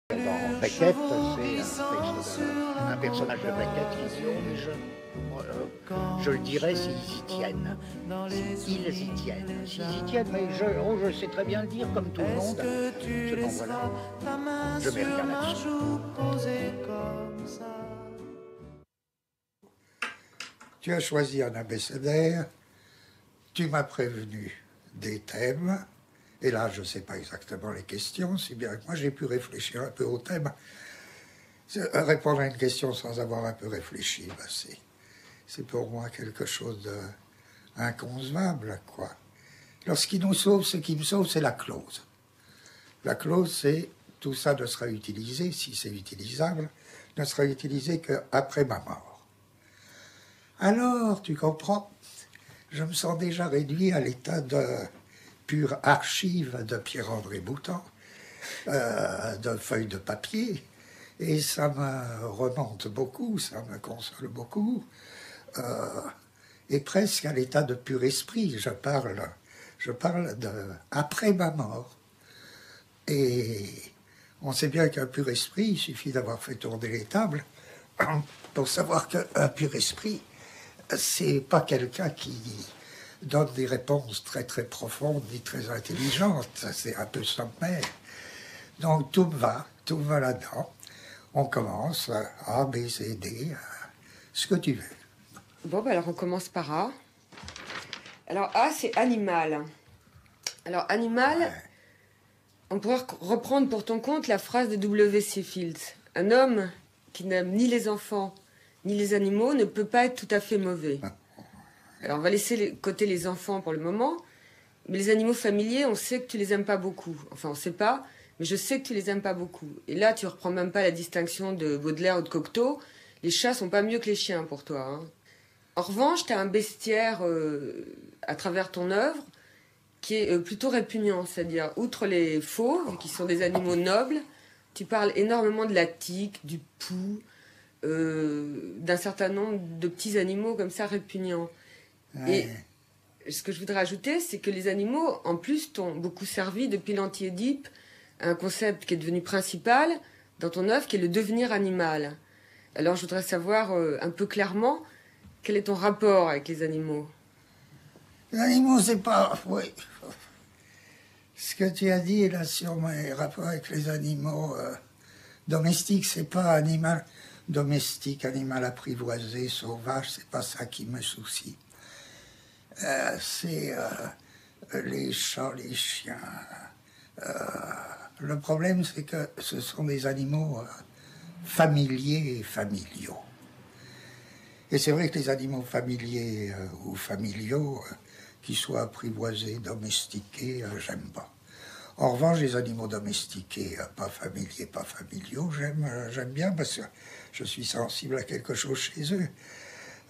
Dans Beckett, c'est un personnage de Beckett qui dit oh, mais je le dirais s'ils y tiennent. S'ils y tiennent. S'ils y tiennent, mais je sais très bien le dire comme tout le monde. Seulement voilà, je mets rien là-dessus. Tu as choisi un abécédaire, tu m'as prévenu des thèmes, et là je ne sais pas exactement les questions, si bien que moi j'ai pu réfléchir un peu aux thèmes. Répondre à une question sans avoir un peu réfléchi, ben c'est pour moi quelque chose d'inconcevable, quoi. Alors ce qui nous sauve, ce qui me sauve, c'est la clause. La clause, c'est tout ça ne sera utilisé, si c'est utilisable, ne sera utilisé qu'après ma mort. Alors, tu comprends, je me sens déjà réduit à l'état de pure archive de Pierre-André Boutan, de feuilles de papier, et ça me remonte beaucoup, ça me console beaucoup, et presque à l'état de pur esprit. Je parle de après ma mort. Et on sait bien qu'un pur esprit, il suffit d'avoir fait tourner les tables pour savoir qu'un pur esprit, c'est pas quelqu'un qui donne des réponses très très profondes ni très intelligentes, c'est un peu sommaire. Donc tout me va là-dedans. On commence A, B, C, D, ce que tu veux. Bon, bah alors on commence par A. Alors A, c'est animal. Alors animal, ouais. On pourrait reprendre pour ton compte la phrase de W.C. Fields. Un homme qui n'aime ni les enfants ni les animaux ne peut pas être tout à fait mauvais. Alors on va laisser de côté les enfants pour le moment, mais les animaux familiers, on sait que tu les aimes pas beaucoup. Enfin, on sait pas, mais je sais que tu les aimes pas beaucoup. Et là, tu reprends même pas la distinction de Baudelaire ou de Cocteau. Les chats sont pas mieux que les chiens pour toi, hein. En revanche, tu as un bestiaire à travers ton œuvre qui est plutôt répugnant, c'est-à-dire, outre les fauves, qui sont des animaux nobles, tu parles énormément de la tique, du pou, d'un certain nombre de petits animaux comme ça répugnants. Ouais. Et ce que je voudrais ajouter, c'est que les animaux, en plus, t'ont beaucoup servi depuis l'anti-Édipe, un concept qui est devenu principal dans ton œuvre, qui est le devenir animal. Alors je voudrais savoir un peu clairement, quel est ton rapport avec les animaux? Les animaux, c'est pas... Oui. Ce que tu as dit là sur mes rapports avec les animaux domestiques, c'est pas animal domestique, animal apprivoisé, sauvage, c'est pas ça qui me soucie. C'est les chats, les chiens. Le problème, c'est que ce sont des animaux familiers et familiaux. Et c'est vrai que les animaux familiers ou familiaux, qu'ils soient apprivoisés, domestiqués, j'aime pas. En revanche, les animaux domestiqués, pas familiers, pas familiaux, j'aime bien parce que je suis sensible à quelque chose chez eux.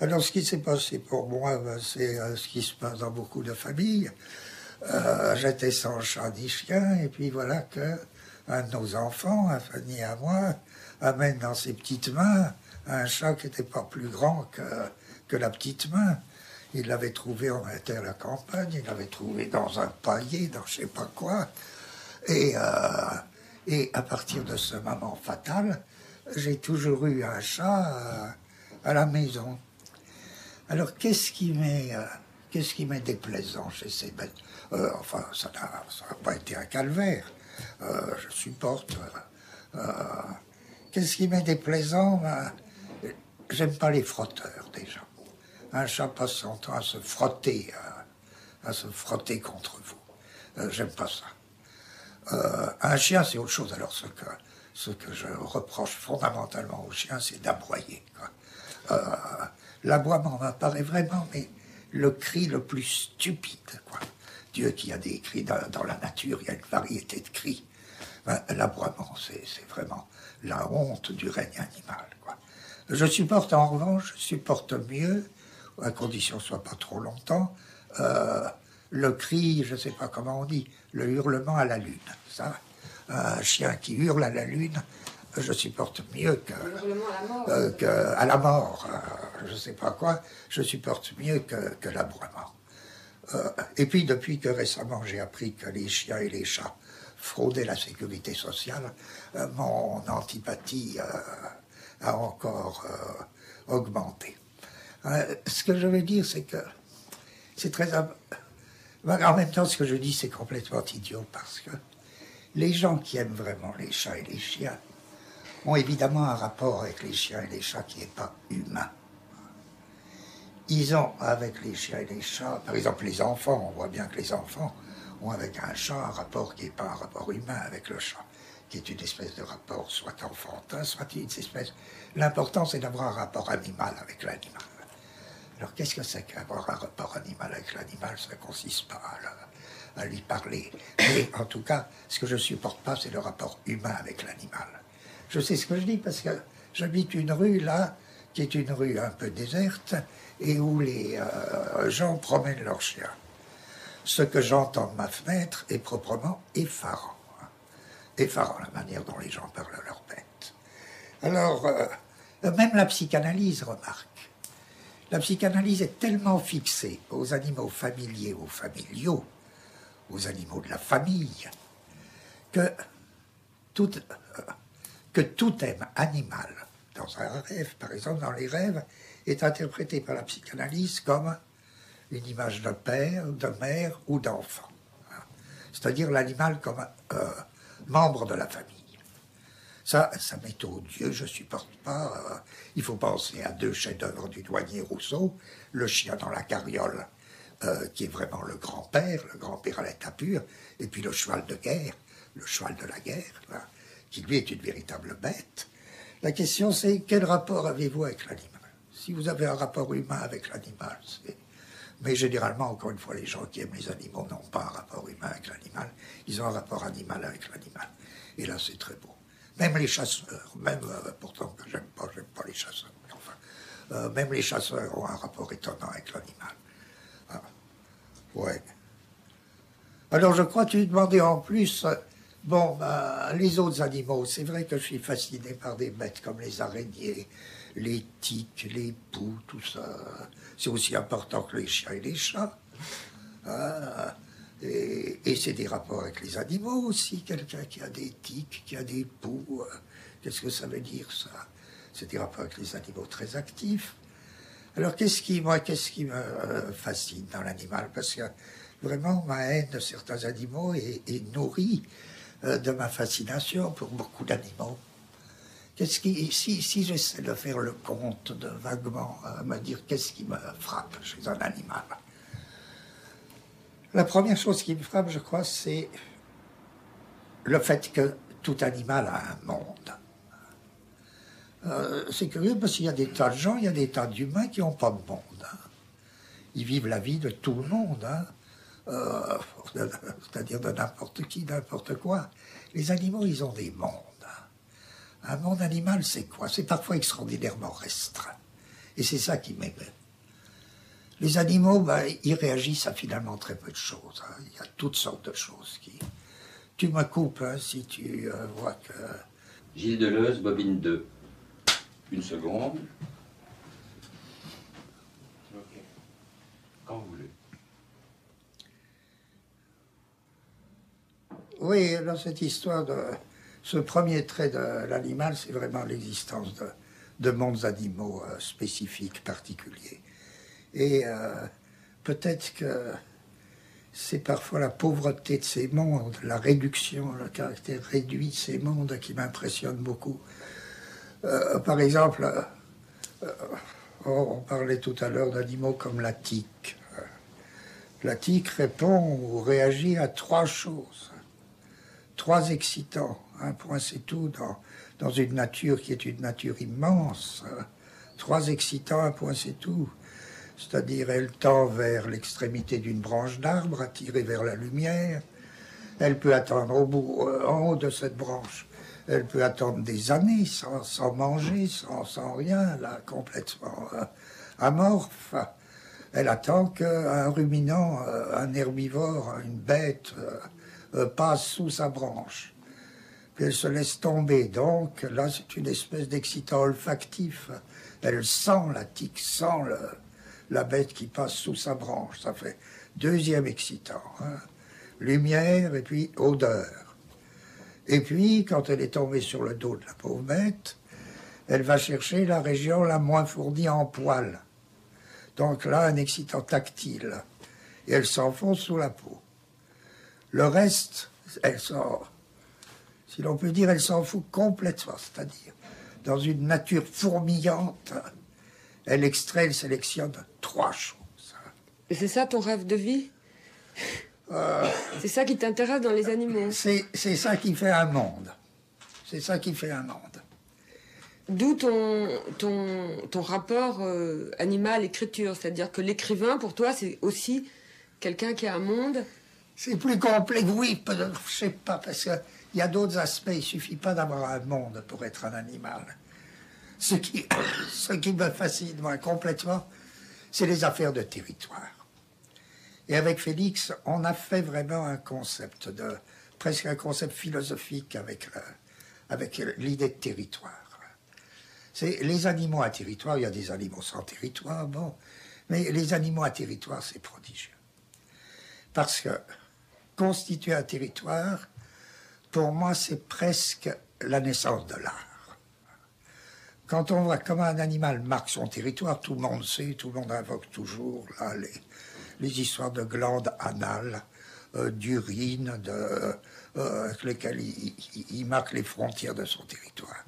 Alors, ce qui s'est passé pour moi, c'est ce qui se passe dans beaucoup de familles. J'étais sans chat ni chien, et puis voilà qu'un de nos enfants, à Fanny et à moi, amène dans ses petites mains un chat qui n'était pas plus grand que la petite main. Il l'avait trouvé, on était à la campagne, il l'avait trouvé dans un paillet, dans je sais pas quoi. Et à partir de ce moment fatal, j'ai toujours eu un chat à la maison. Alors qu'est-ce qui m'est déplaisant chez ces bêtes? Enfin, ça n'a pas été un calvaire. Je supporte. Qu'est-ce qui m'est déplaisant? J'aime pas les frotteurs déjà. Un chat passe son temps à se frotter contre vous. J'aime pas ça. Un chien, c'est autre chose. Alors, ce que je reproche fondamentalement au chien, c'est d'aboyer. L'aboiement m'apparaît vraiment, mais le cri le plus stupide, quoi. Dieu qui a des cris dans la nature, il y a une variété de cris. L'aboiement, c'est vraiment la honte du règne animal, quoi. Je supporte, en revanche, mieux, à condition que ce soit pas trop longtemps, le cri, je sais pas comment on dit, le hurlement à la lune. Ça, un chien qui hurle à la lune, je supporte mieux à la mort, je sais pas quoi, je supporte mieux que l'aboiement. Et puis, depuis que récemment j'ai appris que les chiens et les chats frauder la sécurité sociale, mon antipathie a encore augmenté. Ce que je veux dire, c'est que c'est très... En même temps, ce que je dis, c'est complètement idiot, parce que les gens qui aiment vraiment les chats et les chiens ont évidemment un rapport avec les chiens et les chats qui n'est pas humain. Ils ont avec les chiens et les chats, par exemple les enfants, on voit bien que les enfants ont avec un chat un rapport qui n'est pas un rapport humain avec le chat, qui est une espèce de rapport soit enfantin, soit une espèce... L'important, c'est d'avoir un rapport animal avec l'animal. Alors qu'est-ce que c'est qu'avoir un rapport animal avec l'animal? Ça ne consiste pas à lui parler. Mais en tout cas, ce que je ne supporte pas, c'est le rapport humain avec l'animal. Je sais ce que je dis parce que j'habite une rue là, qui est une rue un peu déserte, et où les gens promènent leurs chiens. Ce que j'entends de ma fenêtre est proprement effarant. Effarant, la manière dont les gens parlent à leurs bêtes. Alors, même la psychanalyse remarque. La psychanalyse est tellement fixée aux animaux familiers ou familiaux, aux animaux de la famille, que tout thème animal, dans un rêve, par exemple, dans les rêves, est interprété par la psychanalyse comme une image de père, de mère ou d'enfant. C'est-à-dire l'animal comme membre de la famille. Ça m'est odieux, je ne supporte pas. Il faut penser à 2 chefs-d'œuvre du douanier Rousseau, le chien dans la carriole, qui est vraiment le grand-père à l'état pur, et puis le cheval de guerre, le cheval de la guerre, là, qui lui est une véritable bête. La question c'est, quel rapport avez-vous avec l'animal? Si vous avez un rapport humain avec l'animal, c'est... Mais généralement, encore une fois, les gens qui aiment les animaux n'ont pas un rapport humain avec l'animal, ils ont un rapport animal avec l'animal. Et là, c'est très beau. Même les chasseurs, même, pourtant que j'aime pas les chasseurs, mais enfin, même les chasseurs ont un rapport étonnant avec l'animal. Ah, ouais. Alors, je crois que tu demandais en plus, les autres animaux, c'est vrai que je suis fasciné par des bêtes comme les araignées, les tiques, les poux, tout ça. C'est aussi important que les chiens et les chats. Et c'est des rapports avec les animaux aussi. Quelqu'un qui a des tiques, qui a des poux, qu'est-ce que ça veut dire ça? C'est des rapports avec les animaux très actifs. Alors qu'est-ce qui me fascine dans l'animal? Parce que vraiment ma haine de certains animaux est nourrie de ma fascination pour beaucoup d'animaux. Si j'essaie de faire le compte, de vaguement me dire qu'est-ce qui me frappe chez un animal, la première chose qui me frappe, je crois, c'est le fait que tout animal a un monde. C'est curieux parce qu'il y a des tas de gens, il y a des tas d'humains qui n'ont pas de monde. Ils vivent la vie de tout le monde, c'est-à-dire de n'importe qui, n'importe quoi. Les animaux, ils ont des mondes. Un monde animal, c'est quoi? C'est parfois extraordinairement restreint. Et c'est ça qui m'émeut. Les animaux, ils réagissent à finalement très peu de choses. Il y a toutes sortes de choses qui... Tu me coupes si tu vois que... Gilles Deleuze, bobine 2. Une seconde. Ok. Quand vous voulez. Oui, dans cette histoire de... Ce premier trait de l'animal, c'est vraiment l'existence de mondes animaux spécifiques, particuliers. Et peut-être que c'est parfois la pauvreté de ces mondes, la réduction, le caractère réduit de ces mondes qui m'impressionne beaucoup. Par exemple, on parlait tout à l'heure d'animaux comme la tique. La tique répond ou réagit à 3 choses, 3 excitants. Un point, c'est tout, dans une nature qui est une nature immense. 3 excitants, un point, c'est tout. C'est-à-dire, elle tend vers l'extrémité d'une branche d'arbre, attirée vers la lumière. Elle peut attendre en haut de cette branche. Elle peut attendre des années sans manger, sans rien, là, complètement amorphe. Elle attend qu'un ruminant, un herbivore, une bête, passe sous sa branche. Puis elle se laisse tomber. Donc, là, c'est une espèce d'excitant olfactif. Elle sent, la tique sent la bête qui passe sous sa branche. Ça fait 2e excitant. Lumière et puis odeur. Et puis, quand elle est tombée sur le dos de la pauvre bête, elle va chercher la région la moins fournie en poils. Donc là, un excitant tactile. Et elle s'enfonce sous la peau. Le reste, elle s'en... Si l'on peut dire, elle s'en fout complètement. C'est-à-dire, dans une nature fourmillante, elle extrait, elle sélectionne 3 choses. Et c'est ça ton rêve de vie? C'est ça qui t'intéresse dans les animaux? C'est ça qui fait un monde. C'est ça qui fait un monde. D'où ton rapport animal-écriture. C'est-à-dire que l'écrivain, pour toi, c'est aussi quelqu'un qui a un monde. C'est plus complexe, oui, je sais pas, parce qu'il y a d'autres aspects. Il ne suffit pas d'avoir un monde pour être un animal. Ce qui me fascine, moi, complètement, c'est les affaires de territoire. Et avec Félix, on a fait vraiment un concept, presque un concept philosophique avec l'idée de territoire. C'est les animaux à territoire, il y a des animaux sans territoire, bon, mais les animaux à territoire, c'est prodigieux. Parce que constituer un territoire, pour moi, c'est presque la naissance de l'art. Quand on voit comment un animal marque son territoire, tout le monde sait, tout le monde invoque toujours là, les histoires de glandes anales, d'urine, avec lesquelles il marque les frontières de son territoire.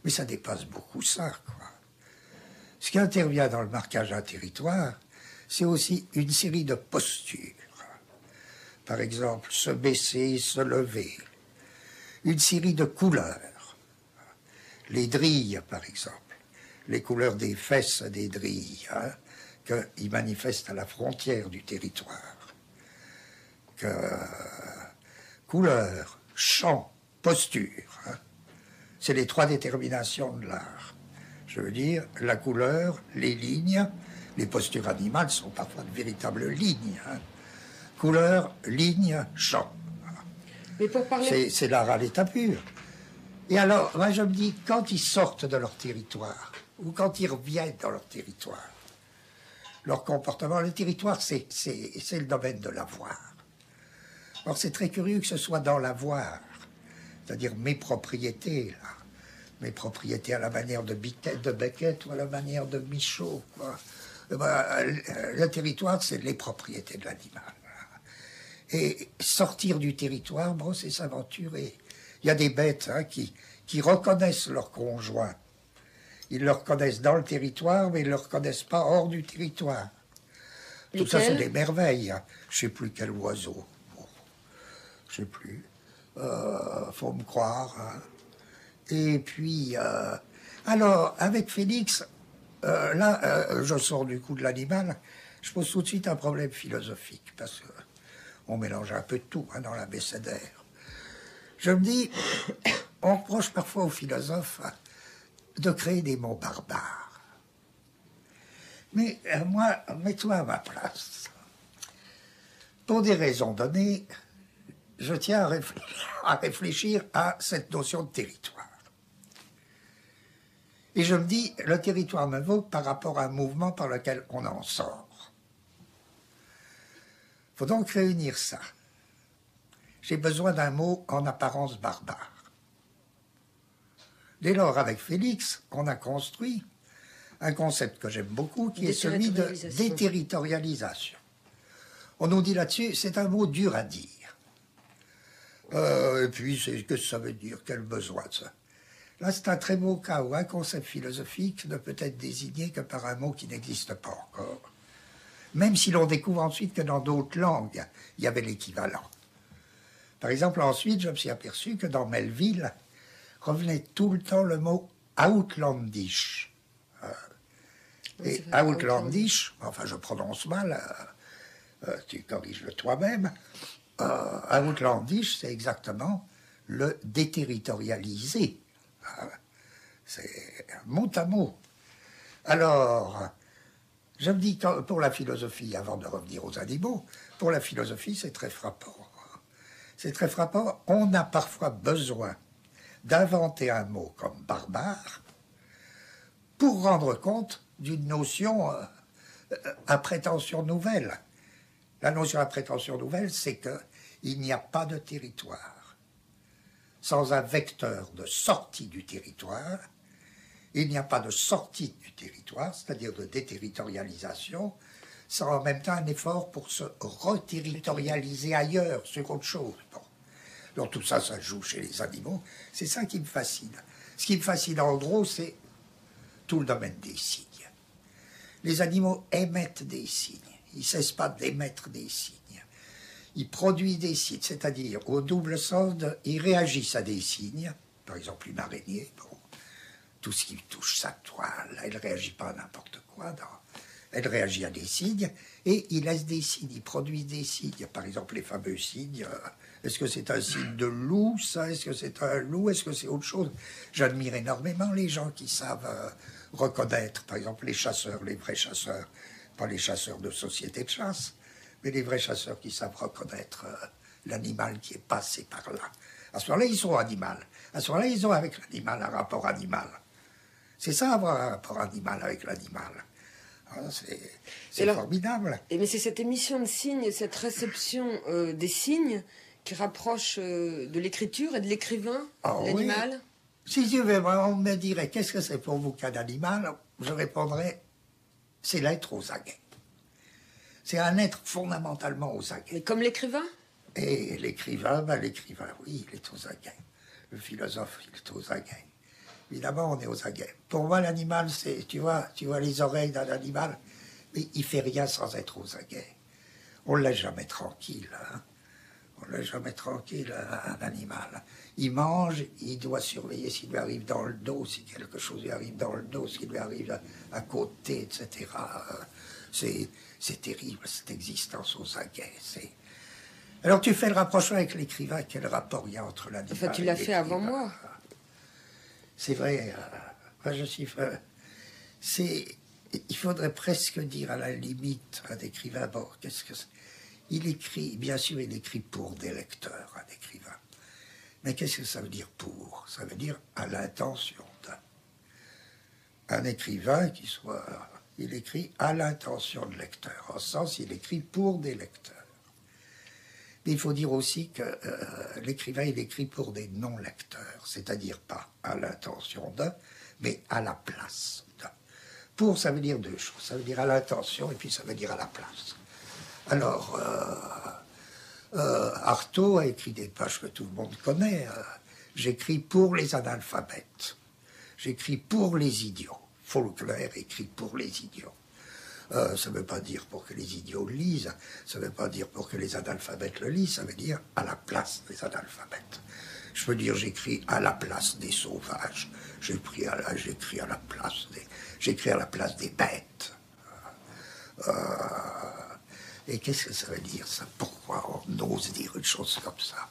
Mais ça dépasse beaucoup ça, quoi. Ce qui intervient dans le marquage d'un territoire, c'est aussi une série de postures. Par exemple, se baisser, se lever. Une série de couleurs. Les drilles, par exemple. Les couleurs des fesses des drilles, hein, qu'ils manifestent à la frontière du territoire. Couleur, chant, posture. Hein. C'est les 3 déterminations de l'art. Je veux dire, la couleur, les lignes, les postures animales sont parfois de véritables lignes. Hein. Couleur, ligne, chant. Mais pour parler... C'est l'art à l'état pur. Et alors, moi je me dis, quand ils sortent de leur territoire, ou quand ils reviennent dans leur territoire, leur comportement, le territoire, c'est le domaine de l'avoir. Alors c'est très curieux que ce soit dans l'avoir, c'est-à-dire mes propriétés, là. Mes propriétés à la manière de Beckett ou à la manière de Michaud, quoi. Le territoire, c'est les propriétés de l'animal. Et sortir du territoire, bon, c'est s'aventurer. Il y a des bêtes hein, qui reconnaissent leur conjoint. Ils le reconnaissent dans le territoire, mais ils ne le reconnaissent pas hors du territoire. Tout ça, c'est des merveilles. Hein. Je ne sais plus quel oiseau. Bon, je ne sais plus. Faut me croire. Hein. Et puis, alors, avec Félix, je sors du coup de l'animal, je pose tout de suite un problème philosophique, parce qu'on mélange un peu de tout hein, dans l'abécédaire. Je me dis, on reproche parfois aux philosophes de créer des mots barbares. Mais moi, mets-toi à ma place. Pour des raisons données, je tiens à réfléchir à cette notion de territoire. Et je me dis, le territoire me vaut par rapport à un mouvement par lequel on en sort. Il faut donc réunir ça. J'ai besoin d'un mot en apparence barbare. Dès lors, avec Félix, on a construit un concept que j'aime beaucoup, qui est celui de déterritorialisation. On nous dit là-dessus, c'est un mot dur à dire. Et puis, qu'est-ce que ça veut dire? Quel besoin de ça? Là, c'est un très beau cas où un concept philosophique ne peut être désigné que par un mot qui n'existe pas encore. Même si l'on découvre ensuite que dans d'autres langues, il y avait l'équivalent. Par exemple, ensuite, je me suis aperçu que dans Melville, revenait tout le temps le mot outlandish. Et outlandish, enfin je prononce mal, tu corriges-le toi-même, outlandish, c'est exactement le déterritorialisé. C'est mot à mot. Alors, je me dis, pour la philosophie, avant de revenir aux animaux, pour la philosophie, c'est très frappant. C'est très frappant. On a parfois besoin d'inventer un mot comme barbare pour rendre compte d'une notion à prétention nouvelle. La notion à prétention nouvelle, c'est qu'il n'y a pas de territoire. sans un vecteur de sortie du territoire. Il n'y a pas de sortie du territoire, c'est-à-dire de déterritorialisation, sans en même temps un effort pour se reterritorialiser ailleurs, sur autre chose. Bon. Donc tout ça, ça joue chez les animaux. C'est ça qui me fascine. Ce qui me fascine en gros, c'est tout le domaine des signes. Les animaux émettent des signes. Ils ne cessent pas d'émettre des signes. Ils produisent des signes, c'est-à-dire au double sens ils réagissent à des signes. Par exemple, une araignée, bon, tout ce qui touche sa toile, elle ne réagit pas à n'importe quoi. Non. Elle réagit à des signes et ils laissent des signes, ils produisent des signes. Par exemple, les fameux signes. Est-ce que c'est un signe de loup, ça? Est-ce que c'est un loup? Est-ce que c'est autre chose? J'admire énormément les gens qui savent reconnaître, par exemple, les chasseurs, les vrais chasseurs, pas les chasseurs de société de chasse, mais les vrais chasseurs qui savent reconnaître l'animal qui est passé par là. À ce moment-là, ils sont animaux. À ce moment-là, ils ont avec l'animal un rapport animal. C'est ça, avoir un rapport animal avec l'animal. C'est formidable. Mais c'est cette émission de signes, cette réception des signes qui rapproche de l'écriture et de l'écrivain, l'animal. Oui. Si on me dirait qu'est-ce que c'est pour vous qu'un animal, je répondrais c'est l'être aux aguets. C'est un être fondamentalement aux aguets. Mais comme l'écrivain? Et l'écrivain, oui, il est aux aguets. Le philosophe, il est aux aguets. Évidemment, on est aux aguets. Pour moi, l'animal, c'est, tu vois les oreilles d'un animal, mais il fait rien sans être aux aguets. On ne laisse jamais tranquille. Hein. On ne laisse jamais tranquille un animal. Il mange, il doit surveiller s'il lui arrive dans le dos, si quelque chose lui arrive dans le dos, s'il lui arrive à côté, etc. C'est terrible, cette existence aux aguets. Alors tu fais le rapprochement avec l'écrivain, quel rapport il y a entre l'animal et l'écrivain? Tu l'as fait avant moi. C'est vrai, je suis... il faudrait presque dire à la limite un écrivain, bon, qu'est-ce que c'est? Il écrit, bien sûr, il écrit pour des lecteurs, un écrivain. Mais qu'est-ce que ça veut dire pour? Ça veut dire à l'intention d'un. Un écrivain il écrit à l'intention de lecteur, en ce sens, il écrit pour des lecteurs. Mais il faut dire aussi que l'écrivain, il écrit pour des non-lecteurs, c'est-à-dire pas à l'intention d'un, mais à la place d'un. Pour, ça veut dire deux choses. Ça veut dire à l'intention et puis ça veut dire à la place. Alors, Artaud a écrit des pages que tout le monde connaît. J'écris pour les analphabètes. J'écris pour les idiots. Faulkner écrit pour les idiots. Ça ne veut pas dire pour que les idiots le lisent, ça ne veut pas dire pour que les analphabètes le lisent, ça veut dire à la place des analphabètes. Je veux dire, j'écris à la place des sauvages, j'écris à la place des bêtes. Et qu'est-ce que ça veut dire, ça? Pourquoi on ose dire une chose comme ça?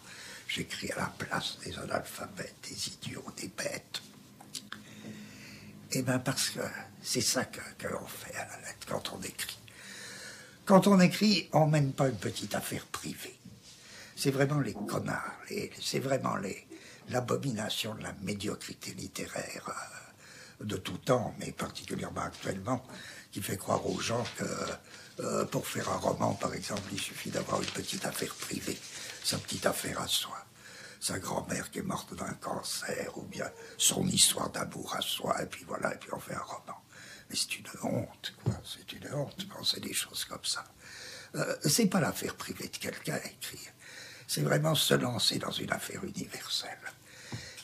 J'écris à la place des analphabètes, des idiots, des bêtes. Eh bien, parce que c'est ça qu'on fait à la lettre quand on écrit. Quand on écrit, on ne mène pas une petite affaire privée. C'est vraiment les connards, c'est vraiment l'abomination de la médiocrité littéraire de tout temps, mais particulièrement actuellement, qui fait croire aux gens que pour faire un roman, par exemple, il suffit d'avoir une petite affaire privée, sa petite affaire à soi. Sa grand-mère qui est morte d'un cancer, ou bien son histoire d'amour à soi, et puis voilà, et puis on fait un roman. Mais c'est une honte, quoi, c'est une honte de penser des choses comme ça. C'est pas l'affaire privée de quelqu'un à écrire, c'est vraiment se lancer dans une affaire universelle.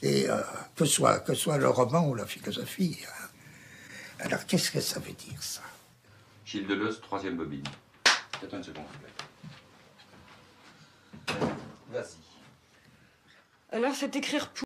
Et que soit le roman ou la philosophie. Hein. Alors qu'est-ce que ça veut dire, ça? Gilles Deleuze, 3e bobine. Attends une seconde. Vas-y. Alors c'est écrire pour...